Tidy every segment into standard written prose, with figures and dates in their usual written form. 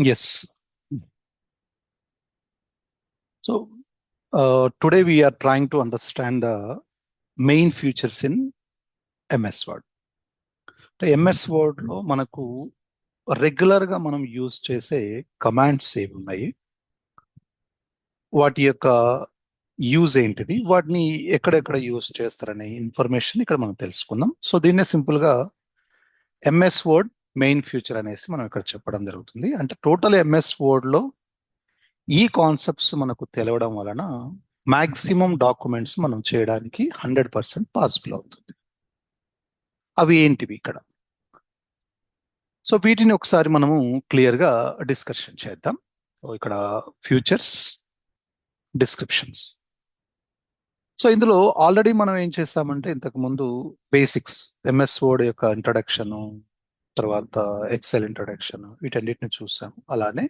Yes. So today we are trying to understand the main features in MS Word. MS Word లో మనకు regular గా మనం use చేసే commands ఏవి ఉన్నాయి, వాటి యొక్క యూజ్ ఏంటిది, వాటిని ఎక్కడెక్కడ యూజ్ చేస్తారనే ఇన్ఫర్మేషన్ ఇక్కడ మనం తెలుసుకుందాం. సో దీన్నే సింపుల్ గా ఎంఎస్ వర్డ్ మెయిన్ ఫ్యూచర్ అనేసి మనం ఇక్కడ చెప్పడం జరుగుతుంది. అంటే టోటల్ ఎంఎస్ వర్డ్ లో ఈ కాన్సెప్ట్స్ మనకు తెలవడం వలన మాక్సిమం డాక్యుమెంట్స్ మనం చేయడానికి 100% పాసిబుల్ అవుతుంది. అవి ఏంటివి ఇక్కడ? సో వీటిని ఒకసారి మనము క్లియర్ గా డిస్కషన్ చేద్దాం. ఇక్కడ ఫ్యూచర్స్, డిస్క్రిప్షన్స్. సో ఇందులో ఆల్రెడీ మనం ఏం చేస్తామంటే ఇంతకు ముందు బేసిక్స్ ఎంఎస్ వర్డ్ యొక్క ఇంట్రడక్షన్, తర్వాత ఎక్సెల్ ఇంట్రడక్షన్, వీటన్నిటిని చూసాము. అలానే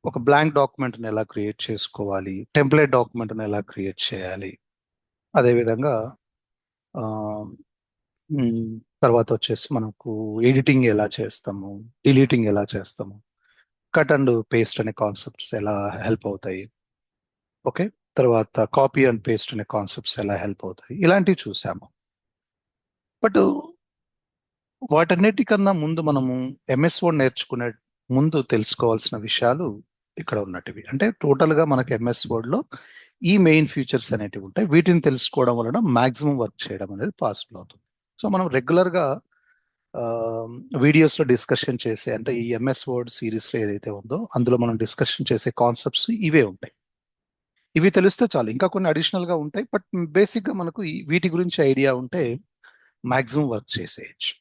ఒక బ్లాంక్ డాక్యుమెంట్ని ఎలా క్రియేట్ చేసుకోవాలి, టెంప్లెట్ డాక్యుమెంట్ని ఎలా క్రియేట్ చేయాలి, అదేవిధంగా తర్వాత వచ్చేసి మనకు ఎడిటింగ్ ఎలా చేస్తాము, డిలీటింగ్ ఎలా చేస్తాము, కట్ అండ్ పేస్ట్ అనే కాన్సెప్ట్స్ ఎలా హెల్ప్ అవుతాయి, ఓకే, తర్వాత కాపీ అండ్ పేస్ట్ అనే కాన్సెప్ట్స్ ఎలా హెల్ప్ అవుతాయి, ఇలాంటివి చూసాము. బట్ వాటన్నిటికన్నా ముందు మనము ఎంఎస్ వర్డ్ నేర్చుకునే ముందు తెలుసుకోవాల్సిన విషయాలు ఇక్కడ ఉన్నటివి. అంటే టోటల్గా మనకు ఎంఎస్ వర్డ్లో ఈ మెయిన్ ఫీచర్స్ అనేటివి ఉంటాయి. వీటిని తెలుసుకోవడం వలన మాక్సిమం వర్క్ చేయడం అనేది పాసిబుల్ అవుతుంది. సో మనం రెగ్యులర్గా వీడియోస్లో డిస్కషన్ చేసే, అంటే ఈ ఎంఎస్ వర్డ్ సిరీస్లో ఏదైతే ఉందో అందులో మనం డిస్కషన్ చేసే కాన్సెప్ట్స్ ఇవే ఉంటాయి. ఇవి తెలిస్తే చాలు. ఇంకా కొన్ని అడిషనల్గా ఉంటాయి, బట్ బేసిక్గా మనకు వీటి గురించి ఐడియా ఉంటే మాక్సిమం వర్క్ చేసేయచ్చు.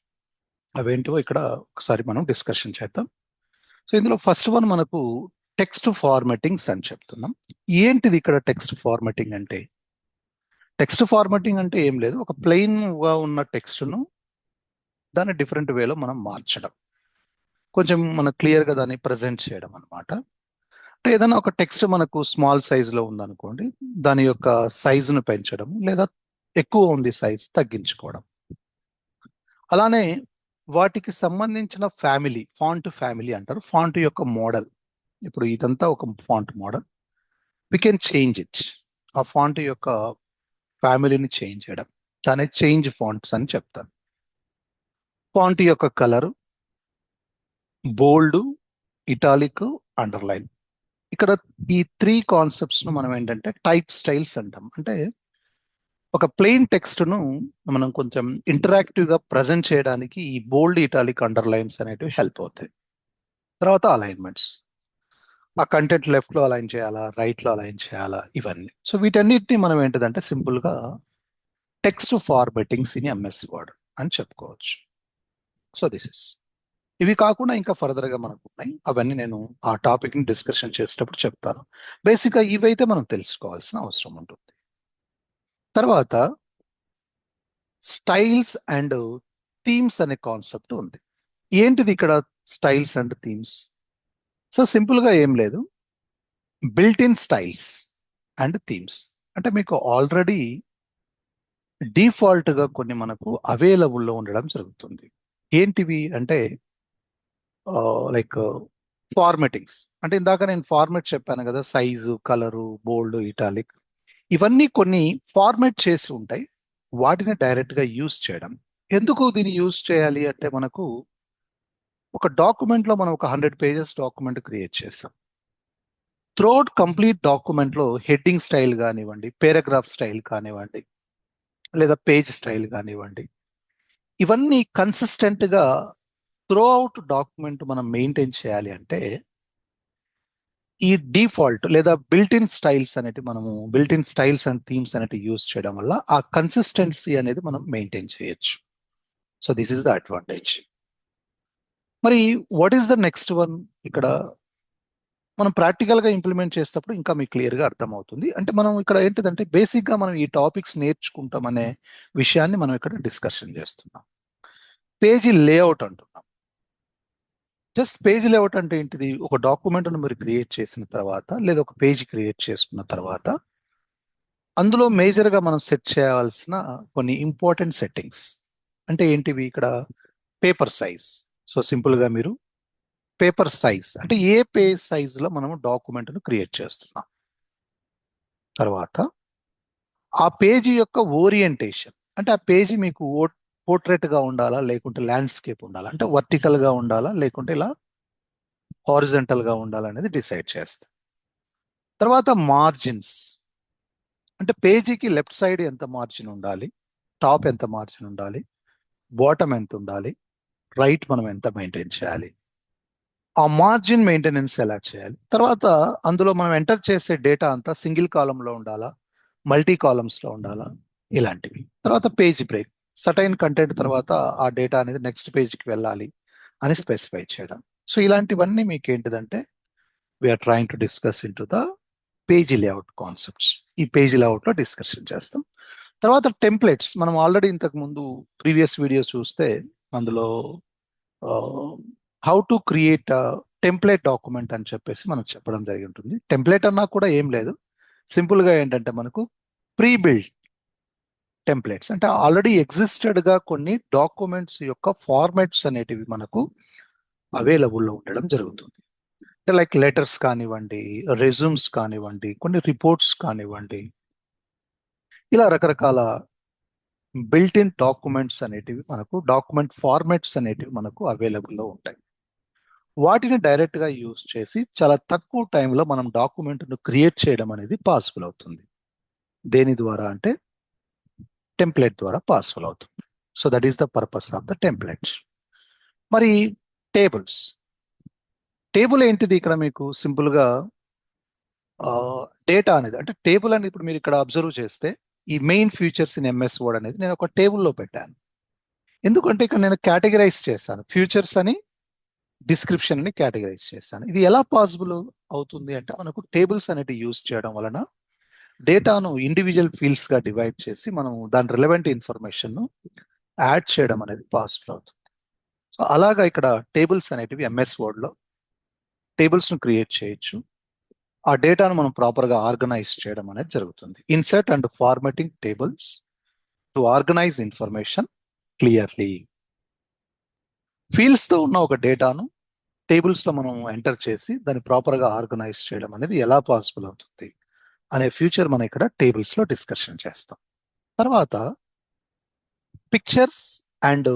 అవేంటివో ఇక్కడ ఒకసారి మనం డిస్కషన్ చేద్దాం. సో ఇందులో ఫస్ట్ వన్ మనకు టెక్స్ట్ ఫార్మాటింగ్స్ అని చెప్తున్నాం. ఏంటిది ఇక్కడ టెక్స్ట్ ఫార్మాటింగ్ అంటే? టెక్స్ట్ ఫార్మాటింగ్ అంటే ఏం లేదు, ఒక ప్లెయిన్ గా ఉన్న టెక్స్ట్ను దాన్ని డిఫరెంట్ వేలో మనం మార్చడం, కొంచెం మనకు క్లియర్ గా దాన్ని ప్రజెంట్ చేయడం అనమాట. అంటే ఏదైనా ఒక టెక్స్ట్ మనకు స్మాల్ సైజ్ లో ఉందనుకోండి, దాని యొక్క సైజును పెంచడం, లేదా ఎక్కువ ఉంది సైజ్ తగ్గించుకోవడం. అలానే వాటికి సంబంధించిన ఫ్యామిలీ, ఫాంట్ ఫ్యామిలీ అంటారు, ఫాంట్ యొక్క మోడల్. ఇప్పుడు ఇదంతా ఒక font model, we can change it. ఆ ఫాంట్ యొక్క ఫ్యామిలీని చేంజ్ చేయడం, దాన్ని చేంజ్ ఫాంట్స్ అని చెప్తారు. ఫాంట్ యొక్క కలరు, బోల్డ్, ఇటాలిక్, అండర్లైన్. ఇక్కడ ఈ 3 కాన్సెప్ట్స్ ను మనం ఏంటంటే టైప్ స్టైల్స్ అంటాం. అంటే ఒక ప్లెయిన్ టెక్స్ట్ ను మనం కొంచెం ఇంటరాక్టివ్ గా ప్రజెంట్ చేయడానికి ఈ బోల్డ్, ఇటాలిక్, అండర్లైన్స్ అనేటివి హెల్ప్ అవుతాయి. తర్వాత అలైన్మెంట్స్, ఆ కంటెంట్ లెఫ్ట్ లో అలైన్ చేయాలా, రైట్ లో అలైన్ చేయాలా, ఇవన్నీ. సో వీటన్నిటిని మనం ఏంటిదంటే సింపుల్ గా టెక్స్ట్ ఫార్మాటింగ్స్ ఇన్ ఎంఎస్ వర్డ్ అని చెప్పుకోవచ్చు. So this is. ఇవి కాకుండా ఇంకా ఫర్దర్ గా మనకు ఉన్నాయి, అవన్నీ నేను ఆ టాపిక్ ని డిస్కషన్ చేసేటప్పుడు చెప్తాను. బేసిక్ గా ఇవైతే మనం తెలుసుకోవాల్సిన అవసరం ఉంటుంది. తర్వాత స్టైల్స్ అండ్ థీమ్స్ అనే కాన్సెప్ట్ ఉంది. ఏంటిది ఇక్కడ styles and themes? So simple గా ఏం లేదు, built in styles and themes. అంటే మీకు ఆల్రెడీ డిఫాల్ట్ గా కొన్ని మనకు అవైలబుల్లో ఉండడం జరుగుతుంది. ఏంటివి అంటే లైక్ ఫార్మాటింగ్స్. అంటే ఇందాక నేను ఫార్మాట్ చెప్పాను కదా, సైజు, కలరు, బోల్డ్, ఇటాలిక్, ఇవన్నీ కొన్ని ఫార్మాట్ చేసి ఉంటాయి. వాటిని డైరెక్ట్ గా యూజ్ చేయడం. ఎందుకు దీన్ని యూజ్ చేయాలి అంటే, మనకు ఒక డాక్యుమెంట్ లో మనం ఒక 100 పేజెస్ డాక్యుమెంట్ క్రియేట్ చేస్తాం. త్రూఅవుట్ కంప్లీట్ డాక్యుమెంట్ లో హెడ్డింగ్ స్టైల్ కానివ్వండి, పేరాగ్రాఫ్ స్టైల్ కానివ్వండి, లేదా పేజ్ స్టైల్ కానివ్వండి, ఇవన్నీ కన్సిస్టెంట్ గా త్రూఅవుట్ డాక్యుమెంట్ మనం మెయింటైన్ చేయాలి అంటే ఈ డిఫాల్ట్ లేదా బిల్ట్ ఇన్ స్టైల్స్ అనేవి, మనము built in styles and themes అనేవి యూజ్ చేయడం వల్ల ఆ కన్సిస్టెన్సీ అనేది మనం మెయింటైన్ చేయొచ్చు. So this is the advantage. మరి what is the next one? ఇక్కడ మనం ప్రాక్టికల్ గా ఇంప్లిమెంట్ చేసేటప్పుడు ఇంకా మీకు క్లియర్ గా అర్థమవుతుంది. అంటే మనం ఇక్కడ ఏంటిదంటే బేసిక్ గా మనం ఈ టాపిక్స్ నేర్చుకుంటాం అనే విషయాన్ని మనం ఇక్కడ డిస్కషన్ చేస్తున్నాం. పేజీ లేఅవుట్ అంటున్నాం. జస్ట్ పేజ్ లేఅవుట్ అంటే ఏంటిది? ఒక డాక్యుమెంట్ ను మీరు క్రియేట్ చేసిన తర్వాత, లేదా ఒక పేజ్ క్రియేట్ చేసుకున్న తర్వాత, అందులో మేజర్ గా మనం సెట్ చేయాల్సిన కొన్ని ఇంపార్టెంట్ సెట్టింగ్స్ అంటే ఏంటివి? ఇక్కడ పేపర్ సైజ్. సో సింపుల్ గా మీరు పేపర్ సైజ్ అంటే ఏ పేజ్ సైజులో మనము డాక్యుమెంట్ను క్రియేట్ చేస్తున్నాం. తర్వాత ఆ పేజీ యొక్క ఓరియంటేషన్ అంటే ఆ పేజీ మీకు పోర్ట్రేట్గా ఉండాలా లేకుంటే ల్యాండ్స్కేప్ ఉండాలా, అంటే వర్టికల్గా ఉండాలా లేకుంటే ఇలా హారిజంటల్గా ఉండాలా అనేది డిసైడ్ చేస్తాం. తర్వాత మార్జిన్స్ అంటే పేజీకి లెఫ్ట్ సైడ్ ఎంత మార్జిన్ ఉండాలి, టాప్ ఎంత మార్జిన్ ఉండాలి, బాటమ్ ఎంత ఉండాలి, రైట్ మనం ఎంత మెయింటైన్ చేయాలి, ఆ మార్జిన్ మెయింటెనెన్స్ ఎలా చేయాలి. తర్వాత అందులో మనం ఎంటర్ చేసే డేటా అంతా సింగిల్ కాలంలో ఉండాలా, మల్టీ కాలమ్స్లో ఉండాలా, ఇలాంటివి. తర్వాత పేజ్ బ్రేక్, సటైన్ కంటెంట్ తర్వాత ఆ డేటా అనేది నెక్స్ట్ పేజ్కి వెళ్ళాలి అని స్పెసిఫై చేయడం. సో ఇలాంటివన్నీ మీకు ఏంటిదంటే we are trying to discuss in to the page layout concepts. ఈ పేజీ లేఅవుట్లో డిస్కషన్ చేస్తాం. తర్వాత టెంప్లెట్స్ మనం ఆల్రెడీ ఇంతకు ముందు ప్రీవియస్ వీడియో చూస్తే అందులో how to create template document అని చెప్పేసి మనకు చెప్పడం జరిగి ఉంటుంది. టెంప్లెట్ అన్నా కూడా ఏం లేదు, సింపుల్గా ఏంటంటే మనకు ప్రీ బిల్డ్ టెంప్లెట్స్ అంటే ఆల్రెడీ ఎగ్జిస్టెడ్గా కొన్ని డాక్యుమెంట్స్ యొక్క ఫార్మాట్స్ అనేటివి మనకు అవైలబుల్లో ఉండడం జరుగుతుంది. అంటే లైక్ లెటర్స్ కానివ్వండి, రెజ్యూమ్స్ కానివ్వండి, కొన్ని రిపోర్ట్స్ కానివ్వండి, ఇలా రకరకాల బిల్ట్ ఇన్ డాక్యుమెంట్స్ అనేటివి మనకు డాక్యుమెంట్ ఫార్మాట్స్ అనేటివి మనకు అవైలబుల్లో ఉంటాయి. వాటిని డైరెక్ట్గా యూజ్ చేసి చాలా తక్కువ టైంలో మనం డాక్యుమెంట్ను క్రియేట్ చేయడం అనేది పాసిబుల్ అవుతుంది. దేని ద్వారా అంటే టెంప్లెట్ ద్వారా పాసిబుల్ అవుతుంది. So that is the purpose of the template. మరి టేబుల్స్, టేబుల్ ఏంటిది ఇక్కడ మీకు సింపుల్గా డేటా అనేది అంటే టేబుల్ అనేది ఇప్పుడు మీరు ఇక్కడ అబ్జర్వ్ చేస్తే ఈ main futures in MS word అనేది నేను ఒక టేబుల్లో పెట్టాను. ఎందుకంటే ఇక్కడ నేను కేటగిరైజ్ చేశాను, ఫ్యూచర్స్ అని డిస్క్రిప్షన్ అని కేటగరైజ్ చేశాను. ఇది ఎలా పాసిబుల్ అవుతుంది అంటే మనకు టేబుల్స్ అనేవి యూజ్ చేయడం వలన డేటాను ఇండివిజువల్ ఫీల్డ్స్ గా డివైడ్ చేసి మనం దాని రిలవెంట్ ఇన్ఫర్మేషన్ ను యాడ్ చేయడం అనేది పాసిబుల్ అవుతుంది. సో అలాగా ఇక్కడ టేబుల్స్ అనేటివి ఎంఎస్ వర్డ్ లో టేబుల్స్ ను క్రియేట్ చేయొచ్చు. ఆ డేటాను మనం ప్రాపర్ గా ఆర్గనైజ్ చేయడం అనేది జరుగుతుంది. Insert and formatting tables to organise information clearly. Fields తో ఉన్న ఒక డేటాను టేబుల్స్ లో మనం ఎంటర్ చేసి దాన్ని ప్రాపర్ గా ఆర్గనైజ్ చేయడం అనేది ఎలా పాసిబుల్ అవుతుంది అనే ఫ్యూచర్ మనం ఇక్కడ టేబుల్స్ లో డిస్కషన్ చేస్తాం. తర్వాత పిక్చర్స్ అండ్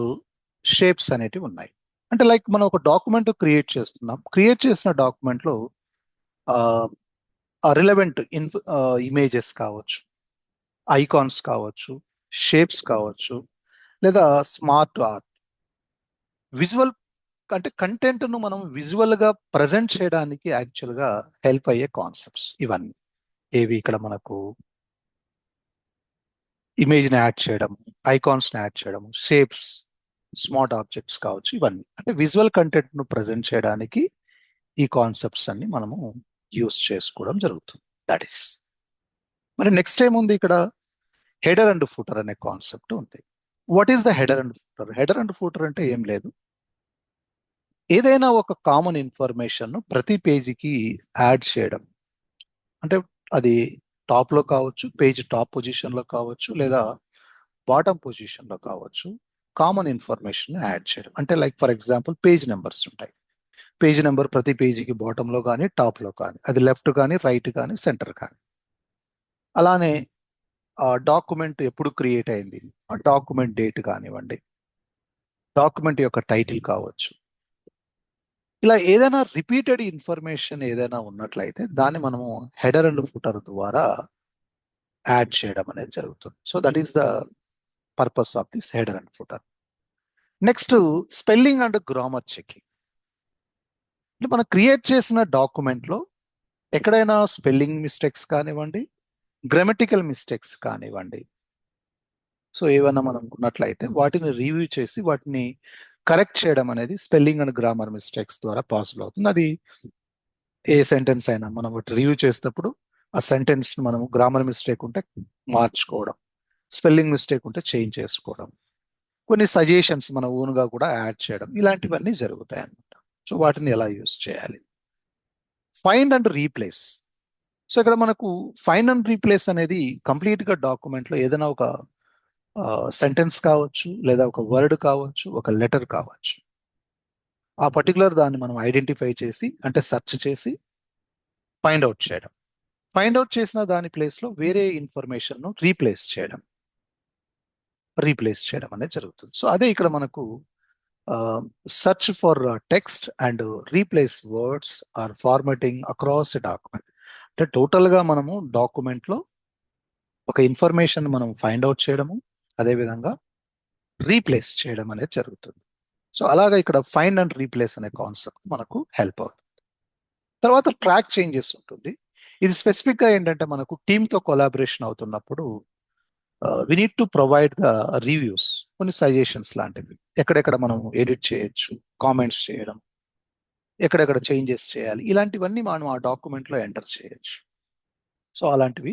షేప్స్ అనేటివి ఉన్నాయి. అంటే లైక్ మనం ఒక డాక్యుమెంట్ క్రియేట్ చేస్తున్నాం, క్రియేట్ చేసిన డాక్యుమెంట్ లో రిలవెంట్ ఇమేజెస్ కావచ్చు, ఐకాన్స్ కావచ్చు, షేప్స్ కావచ్చు, లేదా స్మార్ట్ ఆర్ట్, విజువల్ అంటే కంటెంట్ ను మనం విజువల్ గా ప్రజెంట్ చేయడానికి యాక్చువల్ గా హెల్ప్ అయ్యే కాన్సెప్ట్స్ ఇవన్నీ. ఏవి ఇక్కడ మనకు ఇమేజ్ ని యాడ్ చేయడం, ఐకాన్స్ ని యాడ్ చేయడం, షేప్స్, స్మార్ట్ ఆబ్జెక్ట్స్ కావచ్చు, ఇవన్నీ అంటే విజువల్ కంటెంట్ ను ప్రజెంట్ చేయడానికి ఈ కాన్సెప్ట్స్ అన్ని మనము యూస్ చేసుకోవడం జరుగుతుంది. That is. మరి నెక్స్ట్ ఏముంది ఇక్కడ, హెడర్ అండ్ ఫుటర్ అనే కాన్సెప్ట్ ఉంది. What is the header and footer? Header and footer అంటే ఏం లేదు, ఏదైనా ఒక కామన్ ఇన్ఫర్మేషన్ ప్రతి పేజీకి యాడ్ చేయడం. అంటే అది టాప్ లో కావచ్చు, పేజ్ టాప్ పొజిషన్ లో కావచ్చు, లేదా బాటమ్ పొజిషన్ లో కావచ్చు, కామన్ ఇన్ఫర్మేషన్ యాడ్ చేయడం. అంటే like for example page numbers ఉంటాయి, పేజ్ నెంబర్ ప్రతి పేజీకి బాటమ్ లో కానీ టాప్ లో కానీ, అది లెఫ్ట్ కానీ రైట్ కానీ సెంటర్ కానీ. అలానే ఆ డాక్యుమెంట్ ఎప్పుడు క్రియేట్ అయింది, ఆ డాక్యుమెంట్ డేట్ కానివ్వండి, డాక్యుమెంట్ యొక్క టైటిల్ కావచ్చు, ఇలా ఏదైనా రిపీటెడ్ ఇన్ఫర్మేషన్ ఏదైనా ఉన్నట్లయితే దాన్ని మనము హెడర్ అండ్ ఫుటర్ ద్వారా యాడ్ చేయడం అనేది జరుగుతుంది. So that is the purpose of this header and footer. Next spelling and grammar checking. అంటే మనం క్రియేట్ చేసిన డాక్యుమెంట్ లో ఎక్కడైనా స్పెల్లింగ్ మిస్టేక్స్ కానివ్వండి, గ్రామటికల్ మిస్టేక్స్ కానివ్వండి, సో ఏమైనా మనం ఉన్నట్లయితే వాటిని రివ్యూ చేసి వాటిని కరెక్ట్ చేయడం అనేది స్పెల్లింగ్ అండ్ గ్రామర్ మిస్టేక్స్ ద్వారా పాసిబుల్ అవుతుంది. అది ఏ సెంటెన్స్ అయినా మనం రివ్యూ చేసేటప్పుడు ఆ సెంటెన్స్ మనం గ్రామర్ మిస్టేక్ ఉంటే మార్చుకోవడం, స్పెల్లింగ్ మిస్టేక్ ఉంటే చేంజ్ చేసుకోవడం, కొన్ని సజెషన్స్ మన ఓన్గా కూడా యాడ్ చేయడం, ఇలాంటివన్నీ జరుగుతాయి అన్నమాట. సో వాటిని ఎలా యూస్ చేయాలి. Find and replace. సో ఇక్కడ మనకు ఫైండ్ అండ్ రీప్లేస్ అనేది కంప్లీట్ గా డాక్యుమెంట్ లో ఏదైనా ఒక సెంటెన్స్ కావచ్చు, లేదా ఒక వర్డ్ కావచ్చు, ఒక లెటర్ కావచ్చు, ఆ పర్టికులర్ దాన్ని మనం ఐడెంటిఫై చేసి అంటే సెర్చ్ చేసి ఫైండ్ అవుట్ చేయడం. ఫైండ్ అవుట్ చేసిన దాని ప్లేస్లో వేరే ఇన్ఫర్మేషన్ను రీప్లేస్ చేయడం అనేది జరుగుతుంది. సో అదే ఇక్కడ మనకు search for text and replace words or formatting across a document. అంటే టోటల్గా మనము డాక్యుమెంట్లో ఒక ఇన్ఫర్మేషన్ మనం ఫైండ్ అవుట్ చేయడము, అదేవిధంగా రీప్లేస్ చేయడం అనేది జరుగుతుంది. సో అలాగా ఇక్కడ ఫైండ్ అండ్ రీప్లేస్ అనే కాన్సెప్ట్ మనకు హెల్ప్ అవుతుంది. తర్వాత ట్రాక్ చేంజెస్ ఉంటుంది. ఇది స్పెసిఫిక్గా ఏంటంటే మనకు టీమ్తో కొలాబరేషన్ అవుతున్నప్పుడు we need to provide the reviews, కొన్ని సజెషన్స్ లాంటివి, ఎక్కడెక్కడ మనం ఎడిట్ చేయొచ్చు, కామెంట్స్ చేయడం, ఎక్కడెక్కడ చేంజెస్ చేయాలి, ఇలాంటివన్నీ మనం ఆ డాక్యుమెంట్లో ఎంటర్ చేయొచ్చు. సో అలాంటివి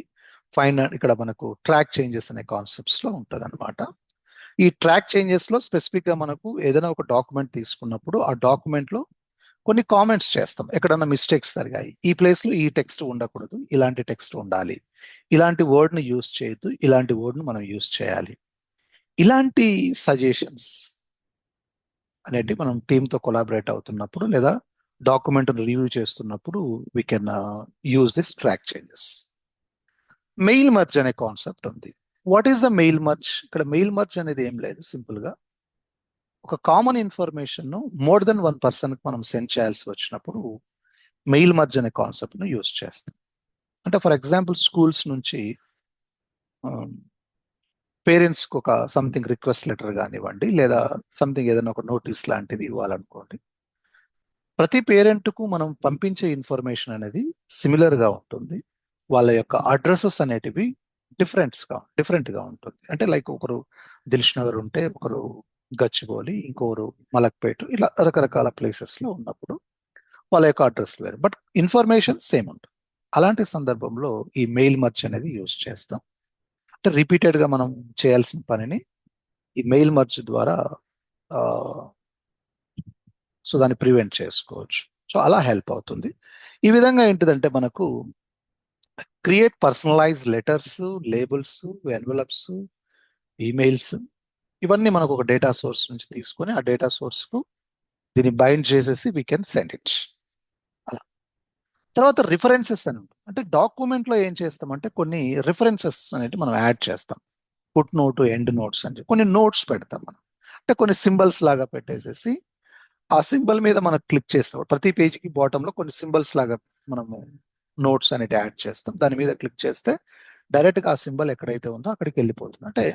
ఫైన్ ఇక్కడ మనకు ట్రాక్ చేంజెస్ అనే కాన్సెప్ట్స్లో ఉంటుంది అనమాట. ఈ ట్రాక్ చేంజెస్లో స్పెసిఫిక్గా మనకు ఏదైనా ఒక డాక్యుమెంట్ తీసుకున్నప్పుడు ఆ డాక్యుమెంట్లో కొన్ని కామెంట్స్ చేస్తాం, ఎక్కడన్నా మిస్టేక్స్ జరిగాయి, ఈ ప్లేస్లో ఈ టెక్స్ట్ ఉండకూడదు, ఇలాంటి టెక్స్ట్ ఉండాలి, ఇలాంటి వర్డ్ను యూజ్ చేయొద్దు, ఇలాంటి వర్డ్ను మనం యూజ్ చేయాలి, ఇలాంటి సజెషన్స్ అనేటివి మనం టీంతో కొలాబరేట్ అవుతున్నప్పుడు లేదా డాక్యుమెంట్ను రివ్యూ చేస్తున్నప్పుడు we can use this track changes. Mail merge అనే కాన్సెప్ట్ ఉంది. What is the mail merge? ఇక్కడ మెయిల్ మర్జ్ అనేది ఏం లేదు, సింపుల్గా ఒక common information more than one పర్సన్కి మనం సెండ్ చేయాల్సి వచ్చినప్పుడు మెయిల్ మర్జ్ అనే కాన్సెప్ట్ను యూజ్ చేస్తాం. అంటే ఫర్ ఎగ్జాంపుల్ స్కూల్స్ నుంచి పేరెంట్స్కి ఒక సంథింగ్ రిక్వెస్ట్ లెటర్ కానివ్వండి, లేదా సంథింగ్ ఏదైనా ఒక నోటీస్ లాంటిది ఇవ్వాలనుకోండి, ప్రతి పేరెంట్కు మనం పంపించే ఇన్ఫర్మేషన్ అనేది సిమిలర్గా ఉంటుంది. వాళ్ళ యొక్క అడ్రసెస్ అనేటివి డిఫరెంట్గా ఉంటుంది. అంటే లైక్ ఒకరు దిల్ష్ నగర్ ఉంటే ఒకరు గచ్చిబౌలి, ఇంకొకరు మలక్పేట, ఇలా రకరకాల ప్లేసెస్లో ఉన్నప్పుడు వాళ్ళ యొక్క అడ్రస్లు వేరు, బట్ ఇన్ఫర్మేషన్ సేమ్ ఉంటుంది. అలాంటి సందర్భంలో ఈ మెయిల్ మర్జ్ అనేది యూజ్ చేస్తాం. అంటే రిపీటెడ్గా మనం చేయాల్సిన పనిని ఈ మెయిల్ మర్జ్ ద్వారా సో దాన్ని ప్రివెంట్ చేసుకోవచ్చు. సో అలా హెల్ప్ అవుతుంది. ఈ విధంగా ఏంటిదంటే మనకు create personalize letters, labels, envelopes, emails, ఇవన్నీ మనకు ఒక డేటా సోర్స్ నుంచి తీసుకొని ఆ డేటా సోర్స్కు దీన్ని బైండ్ చేసేసి వీ కెన్ సెండ్ ఇట్. అలా తర్వాత రిఫరెన్సెస్ అని ఉంటుంది. అంటే డాక్యుమెంట్లో ఏం చేస్తామంటే కొన్ని రిఫరెన్సెస్ అనేవి మనం యాడ్ చేస్తాం. ఫుట్ నోట్, ఎండ్ నోట్స్ అని కొన్ని నోట్స్ పెడతాం మనం. అంటే కొన్ని సింబల్స్ లాగా పెట్టేసేసి ఆ సింబల్ మీద మనం క్లిక్ చేసినప్పుడు ప్రతి పేజీకి బాటంలో కొన్ని సింబల్స్ లాగా మనము నోట్స్ అనేది యాడ్ చేస్తాం. దాని మీద క్లిక్ చేస్తే డైరెక్ట్గా ఆ సింబల్ ఎక్కడైతే ఉందో అక్కడికి వెళ్ళిపోతుంది. అంటే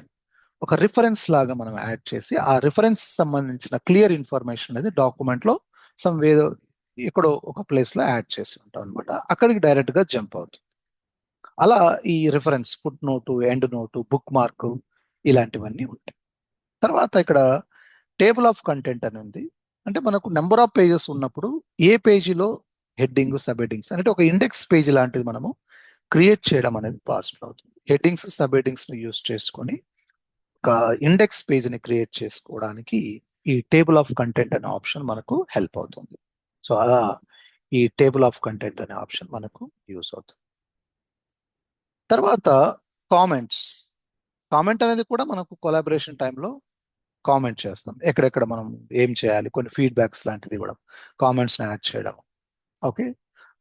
ఒక రిఫరెన్స్ లాగా మనం యాడ్ చేసి ఆ రిఫరెన్స్ సంబంధించిన క్లియర్ ఇన్ఫర్మేషన్ అనేది డాక్యుమెంట్లో ఏదో ఎక్కడో ఒక ప్లేస్లో యాడ్ చేసి ఉంటాం అనమాట. అక్కడికి డైరెక్ట్గా జంప్ అవుతుంది. అలా ఈ reference, foot note, end note, book mark, ఇలాంటివన్నీ ఉంటాయి. తర్వాత ఇక్కడ టేబుల్ ఆఫ్ కంటెంట్ అని ఉంది. అంటే మనకు నెంబర్ ఆఫ్ పేజెస్ ఉన్నప్పుడు ఏ పేజీలో హెడ్డింగ్, సబ్ హెడ్డింగ్స్ అంటే ఒక ఇండెక్స్ పేజీ లాంటిది మనము క్రియేట్ చేయడం అనేది పాసిబుల్ అవుతుంది. హెడ్డింగ్స్, సబ్ హెడ్డింగ్స్ని యూజ్ చేసుకొని ఒక ఇండెక్స్ పేజీని క్రియేట్ చేసుకోవడానికి ఈ టేబుల్ ఆఫ్ కంటెంట్ అనే ఆప్షన్ మనకు హెల్ప్ అవుతుంది. సో అలా ఈ టేబుల్ ఆఫ్ కంటెంట్ అనే ఆప్షన్ మనకు యూజ్ అవుతుంది. తర్వాత కామెంట్ అనేది కూడా మనకు కొలాబరేషన్ టైంలో కామెంట్ చేస్తాం. ఎక్కడెక్కడ మనం ఏం చేయాలి, కొన్ని ఫీడ్బ్యాక్స్ లాంటిది ఇవ్వడం, కామెంట్స్ని యాడ్ చేయడం. ఓకే,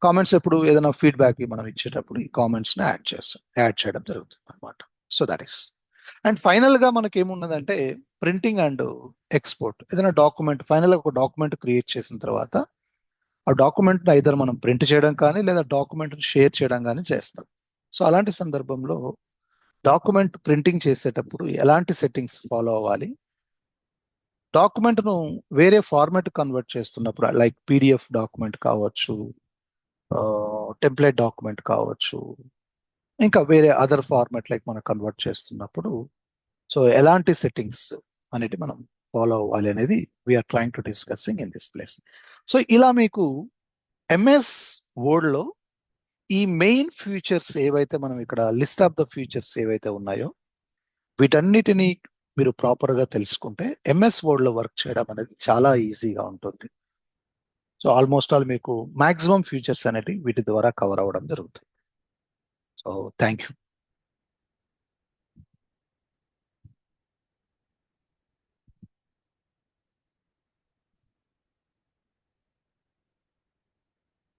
కామెంట్స్ ఎప్పుడు ఏదైనా ఫీడ్బ్యాక్ మనం ఇచ్చేటప్పుడు ఈ కామెంట్స్ని యాడ్ చేయడం జరుగుతుంది అనమాట. So that is. అండ్ ఫైనల్గా మనకి ఏమున్నదంటే ప్రింటింగ్ అండ్ ఎక్స్పోర్ట్. ఏదైనా డాక్యుమెంట్ ఫైనల్గా ఒక డాక్యుమెంట్ క్రియేట్ చేసిన తర్వాత ఆ డాక్యుమెంట్ని ఐదర్ మనం ప్రింట్ చేయడం కానీ లేదా డాక్యుమెంట్ని షేర్ చేయడం కానీ చేస్తాం. సో అలాంటి సందర్భంలో డాక్యుమెంట్ ప్రింటింగ్ చేసేటప్పుడు ఎలాంటి సెట్టింగ్స్ ఫాలో అవ్వాలి, డాక్యుమెంట్ను వేరే ఫార్మాట్ కన్వర్ట్ చేస్తున్నప్పుడు లైక్ పీడిఎఫ్ డాక్యుమెంట్ కావచ్చు, టెంప్లెట్ డాక్యుమెంట్ కావచ్చు, ఇంకా వేరే అదర్ ఫార్మాట్ లైక్ మనం కన్వర్ట్ చేస్తున్నప్పుడు సో ఎలాంటి సెట్టింగ్స్ అనేది మనం ఫాలో అవ్వాలి అనేది we are trying to discussing in this place. So ఇలా మీకు ఎంఎస్ వర్డ్లో ఈ మెయిన్ ఫీచర్స్ ఏవైతే మనం ఇక్కడ లిస్ట్ ఆఫ్ ద ఫీచర్స్ ఏవైతే ఉన్నాయో వీటన్నిటినీ మీరు ప్రాపర్గా తెలుసుకుంటే ఎంఎస్ వర్డ్లో వర్క్ చేయడం అనేది చాలా ఈజీగా ఉంటుంది. సో ఆల్మోస్ట్ ఆల్ మీకు మాక్సిమం ఫీచర్స్ అనేవి వీటి ద్వారా కవర్ అవ్వడం జరుగుతుంది. So thank you.